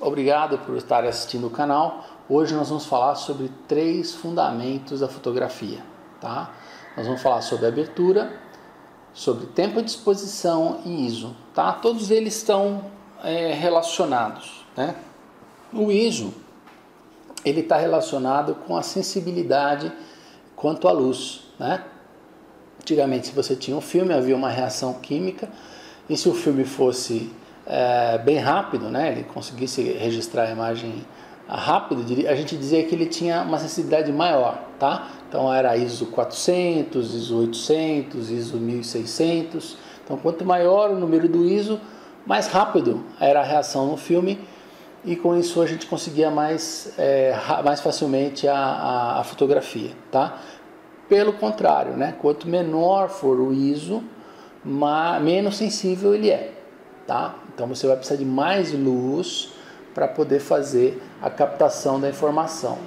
obrigado por estar assistindo o canal. Hoje nós vamos falar sobre 3 fundamentos da fotografia, tá? Nós vamos falar sobre abertura, sobre tempo de exposição e ISO, tá? Todos eles estão relacionados, né? O ISO, ele está relacionado com a sensibilidade quanto à luz, né? Antigamente, se você tinha um filme, havia uma reação química, e se o filme fosse bem rápido, né, ele conseguisse registrar a imagem rápido, a gente dizia que ele tinha uma sensibilidade maior, tá? Então era ISO 400, ISO 800, ISO 1600. Então quanto maior o número do ISO, mais rápido era a reação no filme, e com isso a gente conseguia mais facilmente a fotografia, tá? Pelo contrário, né, quanto menor for o ISO, menos sensível ele é, tá? Então você vai precisar de mais luz para poder fazer a captação da informação.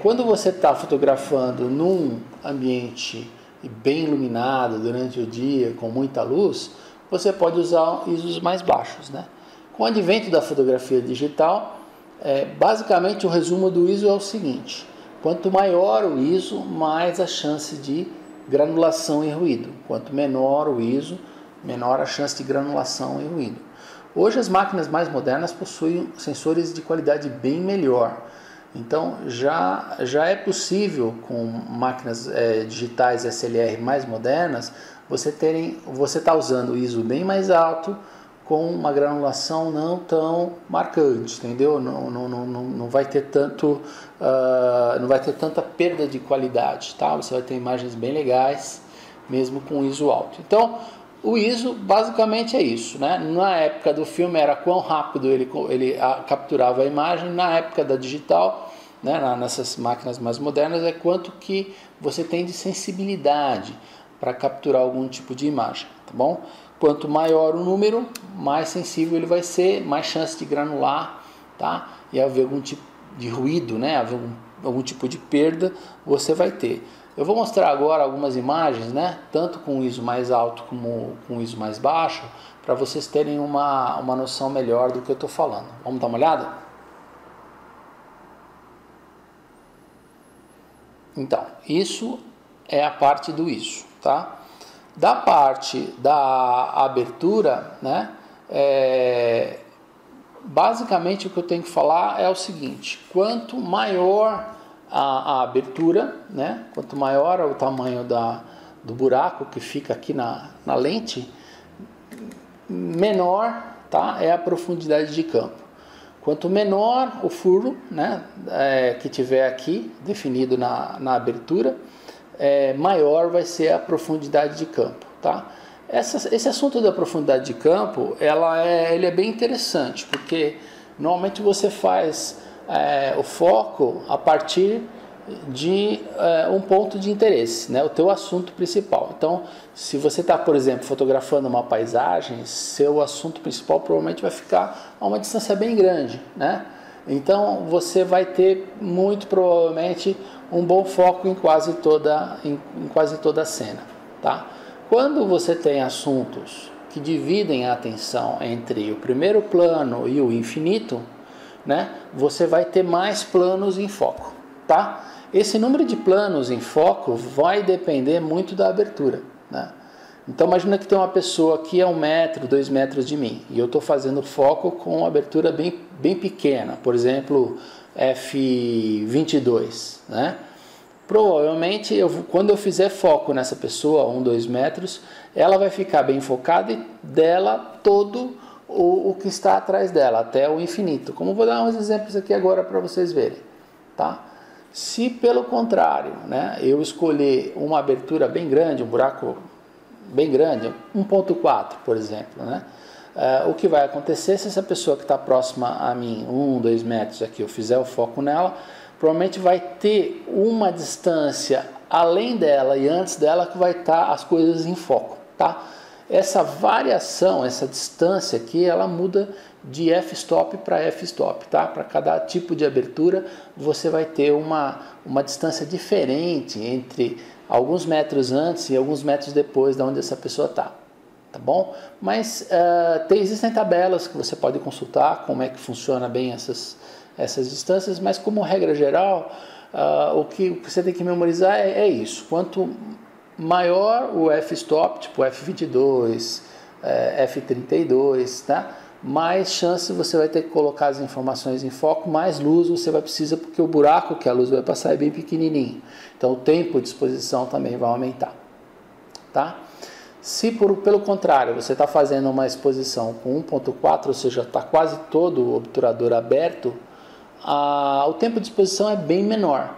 Quando você está fotografando num ambiente bem iluminado durante o dia, com muita luz, você pode usar ISOs mais baixos, né? Com o advento da fotografia digital, basicamente o resumo do ISO é o seguinte: quanto maior o ISO, mais a chance de granulação e ruído. Quanto menor o ISO, menor a chance de granulação e ruído. Hoje as máquinas mais modernas possuem sensores de qualidade bem melhor. Então já é possível, com máquinas digitais SLR mais modernas, você está usando o ISO bem mais alto, com uma granulação não tão marcante, entendeu? Não vai ter tanta perda de qualidade, tá? Você vai ter imagens bem legais, mesmo com ISO alto. Então, o ISO basicamente é isso, né? Na época do filme era quão rápido ele capturava a imagem. Na época da digital, né, nessas máquinas mais modernas, é quanto que você tem de sensibilidade para capturar algum tipo de imagem, tá bom? Quanto maior o número, mais sensível ele vai ser, mais chance de granular, tá? E haver algum tipo de ruído, né? Haver algum tipo de perda, você vai ter. Eu vou mostrar agora algumas imagens, né? Tanto com o ISO mais alto como com o ISO mais baixo, para vocês terem uma noção melhor do que eu estou falando. Vamos dar uma olhada? Então, isso é a parte do ISO, tá? Da parte da abertura, né, basicamente o que eu tenho que falar é o seguinte: quanto maior a abertura, né, quanto maior o tamanho do buraco que fica aqui na lente, menor, tá, é a profundidade de campo. Quanto menor o furo, né, que tiver aqui definido na abertura, maior vai ser a profundidade de campo, tá? Esse assunto da profundidade de campo, ele é bem interessante, porque normalmente você faz o foco a partir de um ponto de interesse, né? O teu assunto principal. Então, se você está, por exemplo, fotografando uma paisagem, seu assunto principal provavelmente vai ficar a uma distância bem grande, né? Então você vai ter muito provavelmente um bom foco em quase toda a cena, tá? Quando você tem assuntos que dividem a atenção entre o primeiro plano e o infinito, né, você vai ter mais planos em foco, tá? Esse número de planos em foco vai depender muito da abertura, né? Então imagina que tem uma pessoa que é 1 metro, 2 metros de mim, e eu estou fazendo foco com abertura bem pequena, por exemplo, f22, né? Provavelmente, quando eu fizer foco nessa pessoa, 1, 2 metros, ela vai ficar bem focada e dela todo o que está atrás dela, até o infinito. Como vou dar uns exemplos aqui agora para vocês verem, tá? Se pelo contrário, né, eu escolher uma abertura bem grande, um buraco bem grande, 1.4, por exemplo, né? O que vai acontecer se essa pessoa que está próxima a mim, 1, 2 metros aqui, eu fizer o foco nela, provavelmente vai ter uma distância além dela e antes dela que vai estar as coisas em foco, tá? Essa variação, essa distância aqui, ela muda de f-stop para f-stop, tá? Para cada tipo de abertura, você vai ter uma distância diferente entre alguns metros antes e alguns metros depois de onde essa pessoa está, tá bom? Mas existem tabelas que você pode consultar, como é que funciona bem essas distâncias, mas como regra geral, o que você tem que memorizar é isso. Quanto maior o f-stop, tipo f22, f32, tá? Mais chance você vai ter que colocar as informações em foco, mais luz você vai precisar, porque o buraco que a luz vai passar é bem pequenininho. Então o tempo de exposição também vai aumentar, tá? Se pelo contrário você está fazendo uma exposição com 1.4, ou seja, está quase todo o obturador aberto, o tempo de exposição é bem menor,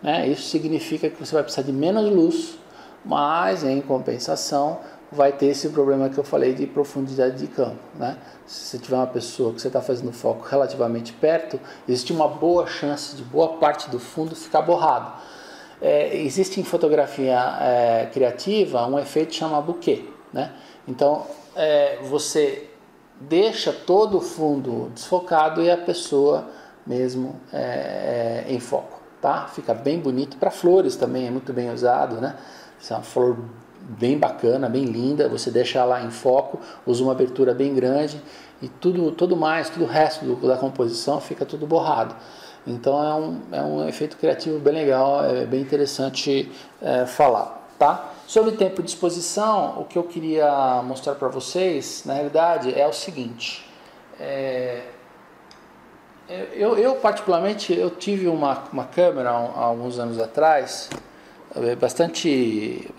né? Isso significa que você vai precisar de menos luz, mas em compensação vai ter esse problema que eu falei de profundidade de campo, né? Se você tiver uma pessoa que você está fazendo foco relativamente perto, existe uma boa chance de boa parte do fundo ficar borrado. Existe em fotografia criativa um efeito chamado bokeh, né? Então você deixa todo o fundo desfocado e a pessoa mesmo em foco, tá? Fica bem bonito. Para flores também é muito bem usado, né? Se é uma flor bem bacana, bem linda, você deixa ela em foco, usa uma abertura bem grande e tudo o resto da composição fica tudo borrado. Então é um efeito criativo bem legal, é bem interessante falar, tá? Sobre tempo de exposição, o que eu queria mostrar para vocês, na realidade, é o seguinte. Eu particularmente, eu tive uma câmera há alguns anos atrás, bastante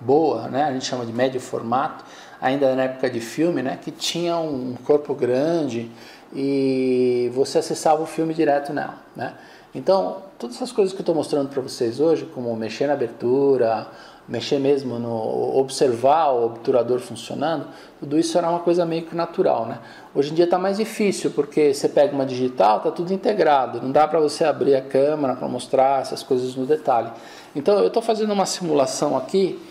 boa, né? A gente chama de médio formato, ainda na época de filme, né? Que tinha um corpo grande e você acessava o filme direto nela, né? Então, todas essas coisas que eu estou mostrando para vocês hoje, como mexer na abertura, mexer mesmo no observar o obturador funcionando, tudo isso era uma coisa meio que natural, né? Hoje em dia está mais difícil, porque você pega uma digital, está tudo integrado, não dá para você abrir a câmera para mostrar essas coisas no detalhe. Então eu estou fazendo uma simulação aqui,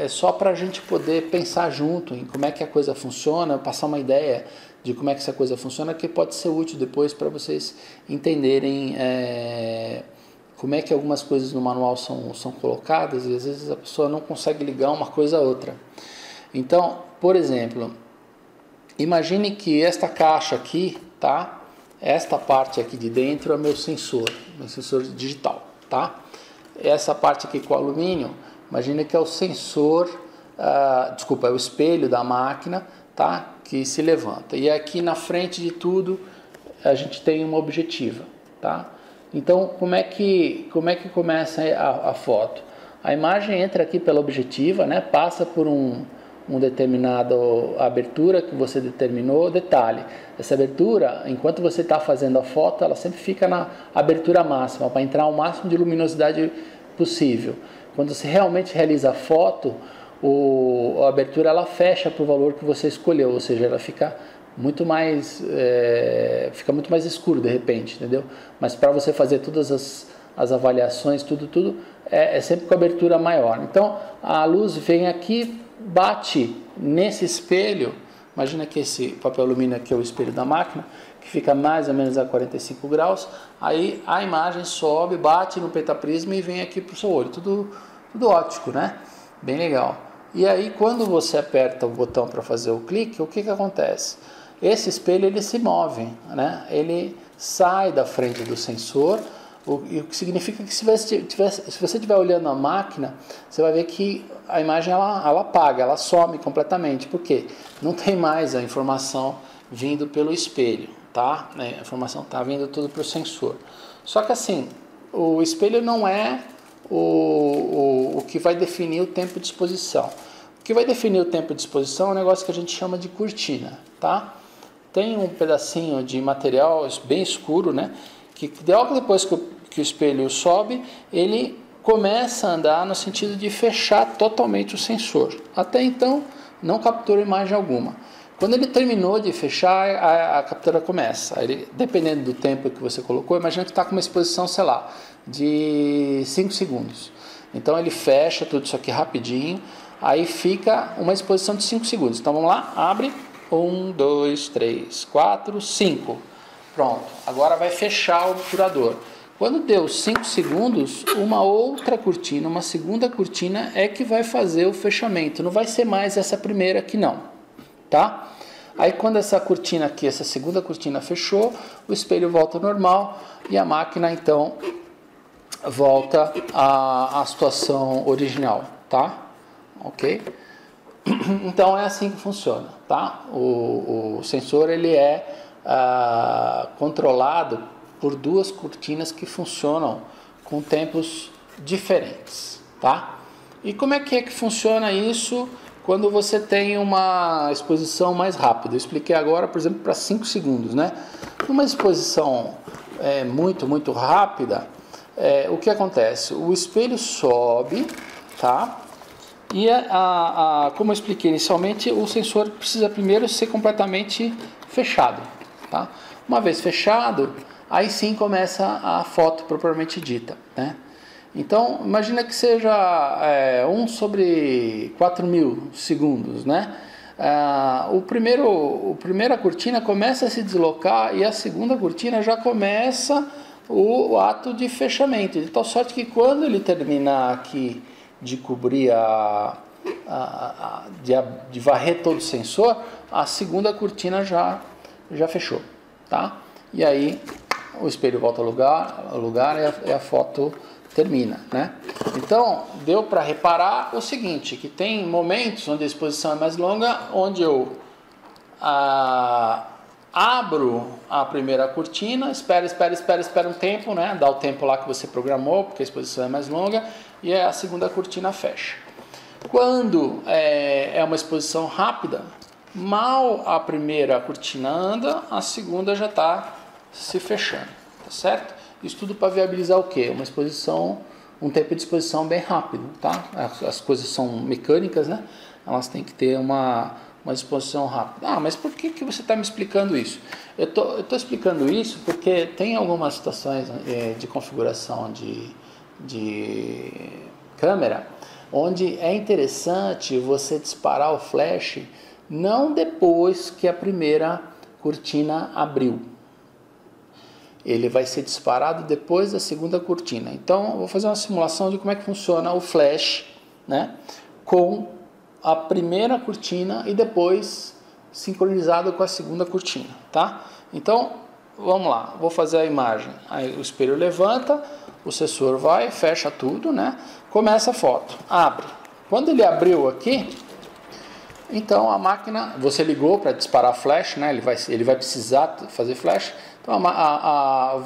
só para a gente poder pensar junto em como é que a coisa funciona, passar uma ideia de como é que essa coisa funciona, que pode ser útil depois para vocês entenderem como é que algumas coisas no manual são colocadas e às vezes a pessoa não consegue ligar uma coisa a outra. Então, por exemplo, imagine que esta caixa aqui, tá? Esta parte aqui de dentro é meu sensor digital, tá? Essa parte aqui com alumínio, imagine que é o sensor, é o espelho da máquina, tá? Que se levanta. E aqui na frente de tudo a gente tem uma objetiva, tá? Então, como é que começa a foto? A imagem entra aqui pela objetiva, né? Passa por um determinado abertura que você determinou. Detalhe, essa abertura, enquanto você está fazendo a foto, ela sempre fica na abertura máxima, para entrar o máximo de luminosidade possível. Quando você realmente realiza a foto, a abertura ela fecha para o valor que você escolheu, ou seja, ela fica muito mais escuro de repente, entendeu? Mas para você fazer todas as avaliações, tudo é sempre com a abertura maior. Então a luz vem aqui, bate nesse espelho. Imagina que esse papel alumínio aqui é o espelho da máquina, que fica mais ou menos a 45 graus. Aí a imagem sobe, bate no pentaprisma e vem aqui para o seu olho. Tudo óptico, né? Bem legal. E aí quando você aperta o botão para fazer o clique, o que acontece? Esse espelho ele se move, né? Ele sai da frente do sensor, o que significa que se você estiver olhando a máquina, você vai ver que a imagem ela apaga, ela some completamente, porque não tem mais a informação vindo pelo espelho, tá? A informação está vindo tudo para o sensor. Só que assim, o espelho não é o que vai definir o tempo de exposição. O que vai definir o tempo de exposição é um negócio que a gente chama de cortina, tá? Tem um pedacinho de material bem escuro, né? Que logo depois que o espelho sobe, ele começa a andar no sentido de fechar totalmente o sensor. Até então, não captura imagem alguma. Quando ele terminou de fechar, a captura começa. Ele, dependendo do tempo que você colocou, imagina que está com uma exposição, sei lá, de 5 segundos. Então ele fecha tudo isso aqui rapidinho, aí fica uma exposição de 5 segundos. Então vamos lá, abre. 1, 2, 3, 4, 5. Pronto. Agora vai fechar o obturador. Quando deu 5 segundos, uma outra cortina, uma segunda cortina é que vai fazer o fechamento. Não vai ser mais essa primeira aqui não, tá? Aí quando essa cortina aqui, essa segunda cortina fechou, o espelho volta ao normal e a máquina então volta à situação original, tá? Ok? Então é assim que funciona, tá? O sensor ele é controlado por duas cortinas que funcionam com tempos diferentes, tá? E como é que funciona isso quando você tem uma exposição mais rápida? Eu expliquei agora, por exemplo, para 5 segundos, né? Numa exposição muito rápida, o que acontece? O espelho sobe, tá? E como eu expliquei inicialmente, o sensor precisa primeiro ser completamente fechado, tá? Uma vez fechado, aí sim começa a foto propriamente dita, né? Então, imagina que seja 1 sobre 4.000 segundos, né? A primeira cortina começa a se deslocar e a segunda cortina já começa o ato de fechamento. De tal sorte que quando ele terminar aqui de cobrir de varrer todo o sensor, a segunda cortina já fechou, tá? E aí o espelho volta ao lugar e a foto termina, né? Então deu para reparar o seguinte, que tem momentos onde a exposição é mais longa, onde eu abro a primeira cortina, espera um tempo, né? Dá o tempo lá que você programou, porque a exposição é mais longa, e a segunda cortina fecha. Quando é uma exposição rápida, mal a primeira cortina anda, a segunda já está se fechando, tá certo? Isso tudo para viabilizar o quê? Um tempo de exposição bem rápido, tá? As coisas são mecânicas, né? Elas têm que ter uma exposição rápida. Ah, mas por que você está me explicando isso? Eu tô explicando isso porque tem algumas situações de configuração de câmera onde é interessante você disparar o flash não depois que a primeira cortina abriu. Ele vai ser disparado depois da segunda cortina. Então, eu vou fazer uma simulação de como é que funciona o flash, né, com a primeira cortina e depois sincronizado com a segunda cortina, tá? Então, vamos lá, vou fazer a imagem. Aí o espelho levanta, o sensor vai, fecha tudo, né? Começa a foto, abre. Quando ele abriu aqui, então a máquina, você ligou para disparar flash, né? Ele vai precisar fazer flash. Então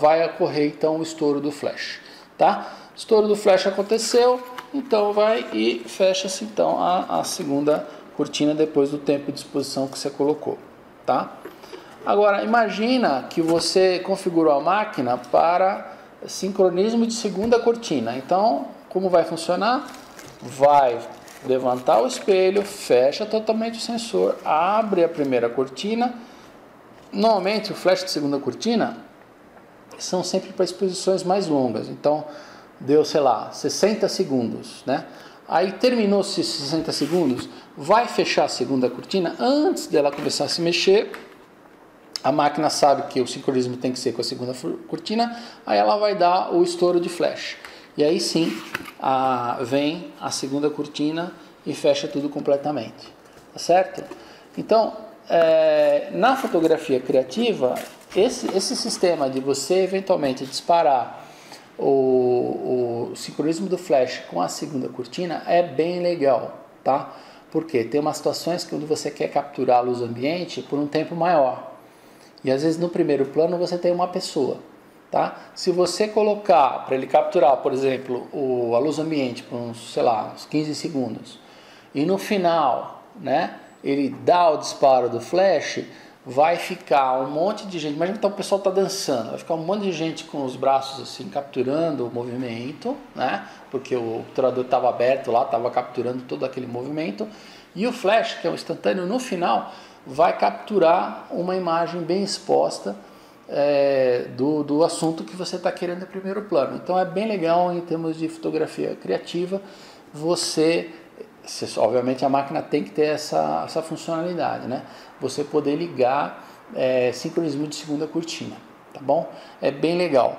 vai ocorrer então o estouro do flash, tá? O estouro do flash aconteceu, então vai e fecha-se então a segunda cortina depois do tempo de exposição que você colocou, tá? Agora imagina que você configurou a máquina para sincronismo de segunda cortina. Então, como vai funcionar? Vai levantar o espelho, fecha totalmente o sensor, abre a primeira cortina. Normalmente o flash de segunda cortina são sempre para exposições mais longas, então deu, sei lá, 60 segundos, né? Aí terminou esses 60 segundos, vai fechar a segunda cortina, antes dela começar a se mexer, a máquina sabe que o sincronismo tem que ser com a segunda cortina, aí ela vai dar o estouro de flash. E aí sim, vem a segunda cortina e fecha tudo completamente, tá certo? Então, na fotografia criativa, esse sistema de você eventualmente disparar o sincronismo do flash com a segunda cortina é bem legal, tá? Porque tem umas situações que você quer capturar a luz ambiente por um tempo maior. E às vezes no primeiro plano você tem uma pessoa, tá? Se você colocar para ele capturar, por exemplo, a luz ambiente por uns 15 segundos, e no final, né, ele dá o disparo do flash, vai ficar um monte de gente, imagina que o pessoal está dançando, vai ficar um monte de gente com os braços assim, capturando o movimento, né, porque o obturador estava aberto lá, estava capturando todo aquele movimento, e o flash, que é o instantâneo, no final, vai capturar uma imagem bem exposta do assunto que você está querendo em primeiro plano. Então é bem legal em termos de fotografia criativa, obviamente a máquina tem que ter essa funcionalidade, né? Você poder ligar sincronismo de segunda cortina, tá bom? É bem legal.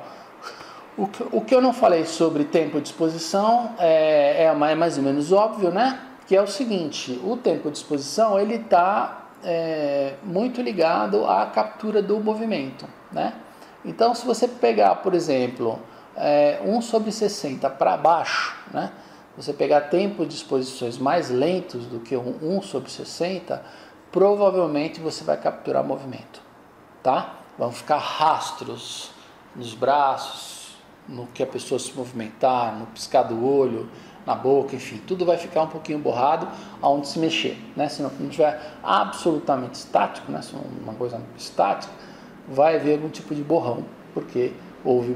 O que eu não falei sobre tempo de exposição é mais ou menos óbvio, né? Que é o seguinte, o tempo de exposição ele está muito ligado à captura do movimento, né? Então, se você pegar, por exemplo, 1/60 para baixo, né? Você pegar tempo de exposições mais lentos do que 1/60, provavelmente você vai capturar movimento, tá? Vão ficar rastros nos braços, no que a pessoa se movimentar, no piscar do olho, na boca, enfim, tudo vai ficar um pouquinho borrado aonde se mexer, né? Se não estiver absolutamente estático, né? Se for uma coisa estática, vai haver algum tipo de borrão, porque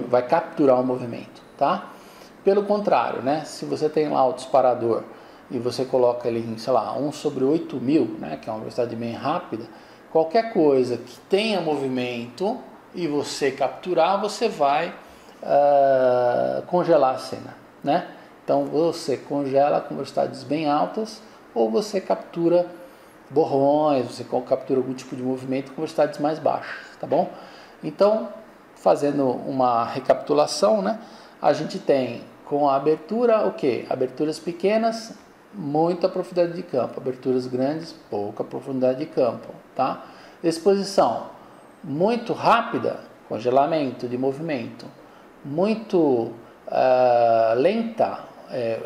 vai capturar o movimento, tá? Pelo contrário, né? Se você tem lá o disparador e você coloca ele em, sei lá, 1/8000, né? Que é uma velocidade bem rápida, qualquer coisa que tenha movimento e você capturar, você vai congelar a cena, né? Então você congela com velocidades bem altas ou você captura borrões, você captura algum tipo de movimento com velocidades mais baixas, tá bom? Então, fazendo uma recapitulação, né? A gente tem com a abertura o quê? Aberturas pequenas, muita profundidade de campo. Aberturas grandes, pouca profundidade de campo, tá? Exposição muito rápida, congelamento de movimento. Muito lenta,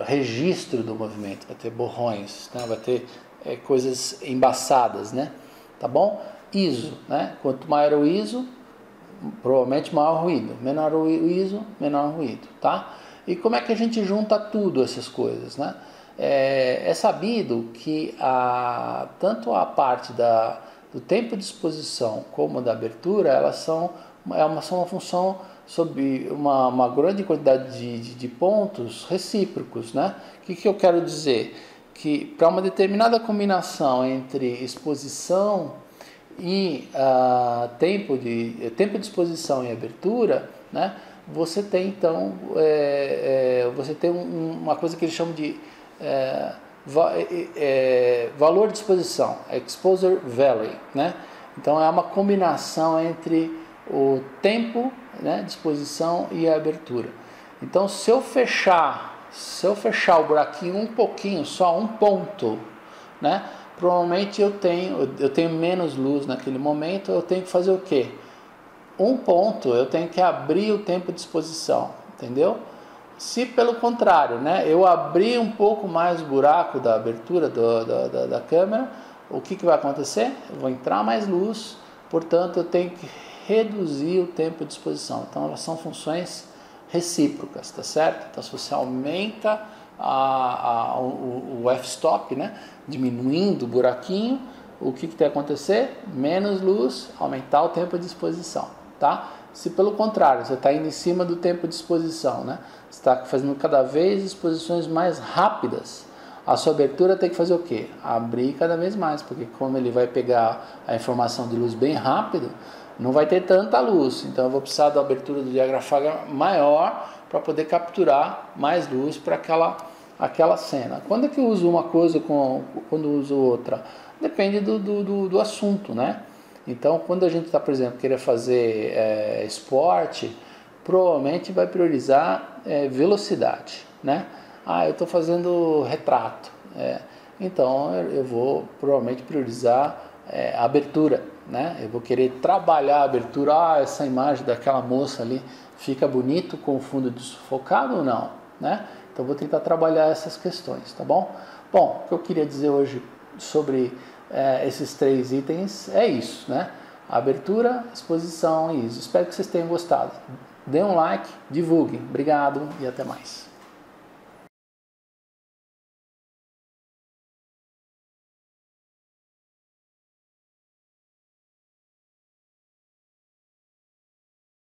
registro do movimento, vai ter borrões, né? Vai ter coisas embaçadas, né? Tá bom? ISO, né? Quanto maior o ISO, provavelmente maior ruído. Menor o ISO, menor ruído, tá? E como é que a gente junta tudo essas coisas, né? É sabido que tanto a parte do tempo de exposição como da abertura, elas são uma função sobre uma grande quantidade de pontos recíprocos, né? O que eu quero dizer? Que para uma determinada combinação entre exposição e tempo de exposição e abertura, né? Você tem então você tem uma coisa que eles chamam de valor de exposição, exposure value, né? Então é uma combinação entre o tempo, né, de exposição e a abertura. Então se eu fechar o buraquinho um pouquinho, só um ponto, né? Provavelmente eu tenho menos luz naquele momento, eu tenho que fazer o quê? Um ponto, eu tenho que abrir o tempo de exposição, entendeu? Se pelo contrário, né, eu abrir um pouco mais o buraco da abertura da câmera, o que vai acontecer? Eu vou entrar mais luz, portanto eu tenho que reduzir o tempo de exposição. Então elas são funções recíprocas, tá certo? Então se você aumenta o f-stop, né, diminuindo o buraquinho, o que vai acontecer? Menos luz, aumentar o tempo de exposição, tá? Se pelo contrário, você está indo em cima do tempo de exposição, né? Você está fazendo cada vez exposições mais rápidas, a sua abertura tem que fazer o quê? Abrir cada vez mais, porque como ele vai pegar a informação de luz bem rápido, não vai ter tanta luz, então eu vou precisar da abertura do diafragma maior para poder capturar mais luz para aquela cena. Quando é que eu uso uma coisa quando eu uso outra? Depende do assunto, né? Então, quando a gente está, por exemplo, querer fazer esporte, provavelmente vai priorizar velocidade, né? Eu estou fazendo retrato, então eu vou provavelmente priorizar a abertura, né? Eu vou querer trabalhar a abertura, essa imagem daquela moça ali fica bonito com o fundo desfocado ou não, né? Então vou tentar trabalhar essas questões, tá bom? Bom, o que eu queria dizer hoje sobre esses 3 itens é isso, né? Abertura, exposição e ISO. Espero que vocês tenham gostado. Dê um like, divulguem. Obrigado e até mais.